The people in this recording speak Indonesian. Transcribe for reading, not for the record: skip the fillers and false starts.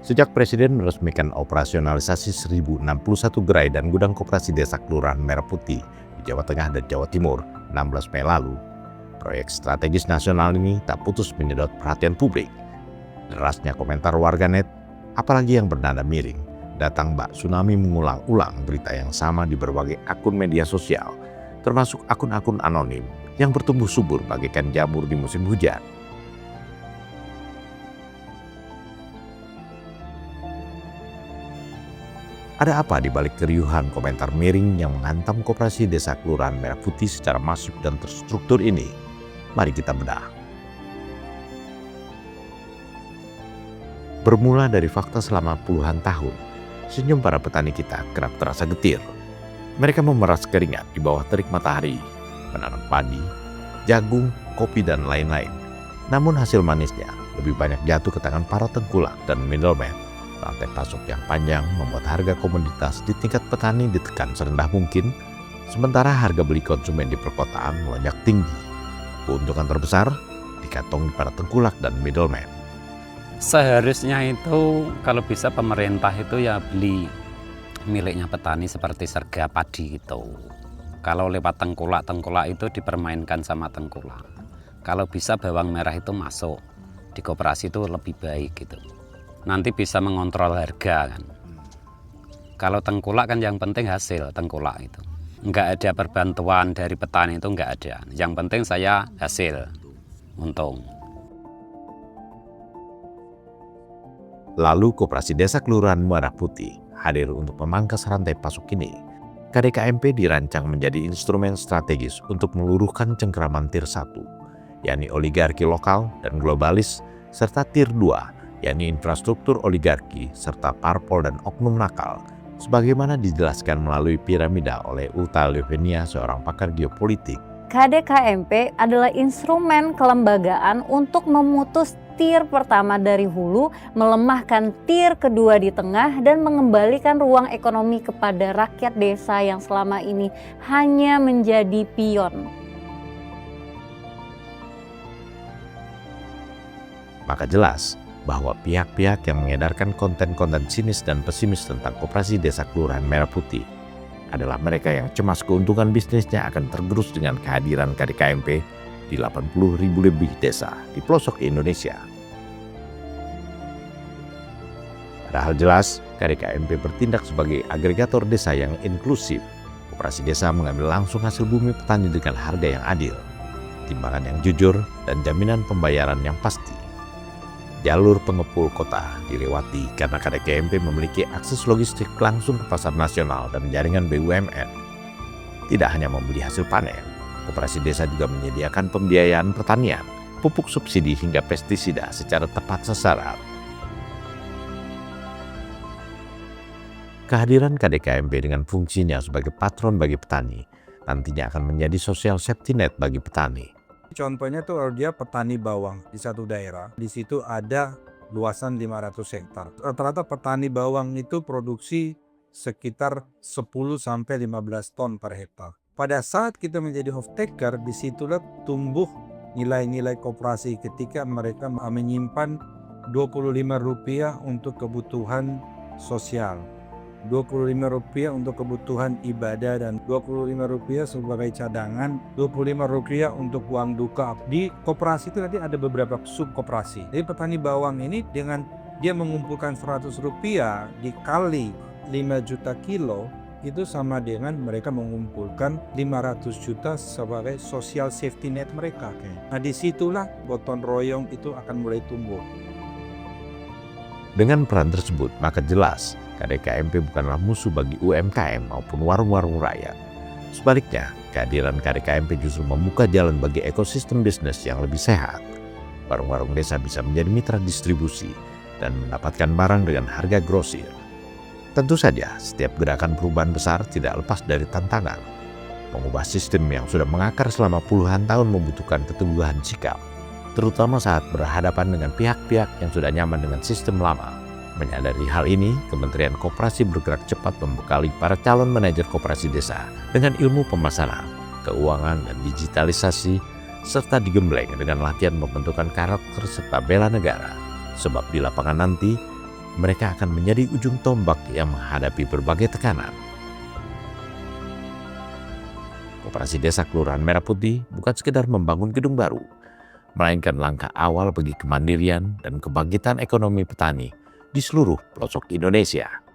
Sejak Presiden meresmikan operasionalisasi 1061 gerai dan gudang koperasi desa Kelurahan Merah Putih di Jawa Tengah dan Jawa Timur 16 Mei lalu, proyek strategis nasional ini tak putus menyedot perhatian publik. Derasnya komentar warganet, apalagi yang bernada miring, datang bak tsunami mengulang-ulang berita yang sama di berbagai akun media sosial, termasuk akun-akun anonim yang bertumbuh subur bagaikan jamur di musim hujan. Ada apa di balik keriuhan komentar miring yang menghantam koperasi desa Kelurahan Merah Putih secara masif dan terstruktur ini? Mari kita bedah. Bermula dari fakta selama puluhan tahun, senyum para petani kita kerap terasa getir. Mereka memeras keringat di bawah terik matahari, menanam padi, jagung, kopi, dan lain-lain. Namun hasil manisnya lebih banyak jatuh ke tangan para tengkulak dan middleman. Rantai pasok yang panjang membuat harga komoditas di tingkat petani ditekan serendah mungkin, sementara harga beli konsumen di perkotaan melonjak tinggi. Keuntungan terbesar dikantong para tengkulak dan middleman. Seharusnya itu kalau bisa pemerintah itu ya beli miliknya petani seperti serga padi itu. Kalau lewat tengkulak itu dipermainkan sama tengkulak. Kalau bisa bawang merah itu masuk di koperasi itu lebih baik gitu. Nanti bisa mengontrol harga kan. Kalau tengkulak kan yang penting hasil tengkulak itu. Enggak ada perbantuan dari petani itu enggak ada. Yang penting saya hasil, untung. Lalu Koperasi Desa Kelurahan Merah Putih hadir untuk memangkas rantai pasok ini. KDKMP dirancang menjadi instrumen strategis untuk meluruhkan cengkeraman Tier 1, yakni oligarki lokal dan globalis, serta Tier 2, yakni infrastruktur oligarki serta parpol dan oknum nakal, sebagaimana dijelaskan melalui piramida oleh Ulta Levenia, seorang pakar geopolitik. KDKMP adalah instrumen kelembagaan untuk memutus tier pertama dari hulu, melemahkan tier kedua di tengah, dan mengembalikan ruang ekonomi kepada rakyat desa yang selama ini hanya menjadi pion. Maka jelas bahwa pihak-pihak yang mengedarkan konten-konten sinis dan pesimis tentang Koperasi Desa Kelurahan Merah Putih adalah mereka yang cemas keuntungan bisnisnya akan tergerus dengan kehadiran KDKMP di 80.000 lebih desa di pelosok Indonesia. Padahal jelas KDKMP bertindak sebagai agregator desa yang inklusif. Koperasi desa mengambil langsung hasil bumi petani dengan harga yang adil, timbangan yang jujur, dan jaminan pembayaran yang pasti. Jalur pengepul kota dilewati karena KDKMP memiliki akses logistik langsung ke pasar nasional dan jaringan BUMN. Tidak hanya membeli hasil panen, Koperasi Desa juga menyediakan pembiayaan pertanian, pupuk subsidi hingga pestisida secara tepat sasaran. Kehadiran KDKMP dengan fungsinya sebagai patron bagi petani nantinya akan menjadi social safety net bagi petani. Contohnya tuh kalau dia petani bawang di satu daerah, di situ ada luasan 500 hektar. Rata-rata petani bawang itu produksi sekitar 10-15 ton per hektar. Pada saat kita menjadi off taker, disitulah tumbuh nilai-nilai koperasi ketika mereka menyimpan Rp25 untuk kebutuhan sosial, Rp25 untuk kebutuhan ibadah, dan Rp25 sebagai cadangan, Rp25 untuk uang duka. Di koperasi itu nanti ada beberapa sub koperasi. Jadi petani bawang ini dengan dia mengumpulkan Rp100 dikali 5 juta kilo, itu sama dengan mereka mengumpulkan 500 juta sebagai social safety net mereka. Nah disitulah gotong royong itu akan mulai tumbuh. Dengan peran tersebut, maka jelas KDKMP bukanlah musuh bagi UMKM maupun warung-warung rakyat. Sebaliknya, kehadiran KDKMP justru membuka jalan bagi ekosistem bisnis yang lebih sehat. Warung-warung desa bisa menjadi mitra distribusi dan mendapatkan barang dengan harga grosir. Tentu saja, setiap gerakan perubahan besar tidak lepas dari tantangan. Mengubah sistem yang sudah mengakar selama puluhan tahun membutuhkan keteguhan sikap, terutama saat berhadapan dengan pihak-pihak yang sudah nyaman dengan sistem lama. Menyadari hal ini, Kementerian Koperasi bergerak cepat membekali para calon manajer koperasi desa dengan ilmu pemasaran, keuangan, dan digitalisasi, serta digembleng dengan latihan pembentukan karakter serta bela negara. Sebab di lapangan nanti, mereka akan menjadi ujung tombak yang menghadapi berbagai tekanan. Koperasi Desa Kelurahan Merah Putih bukan sekedar membangun gedung baru, melainkan langkah awal bagi kemandirian dan kebangkitan ekonomi petani di seluruh pelosok Indonesia.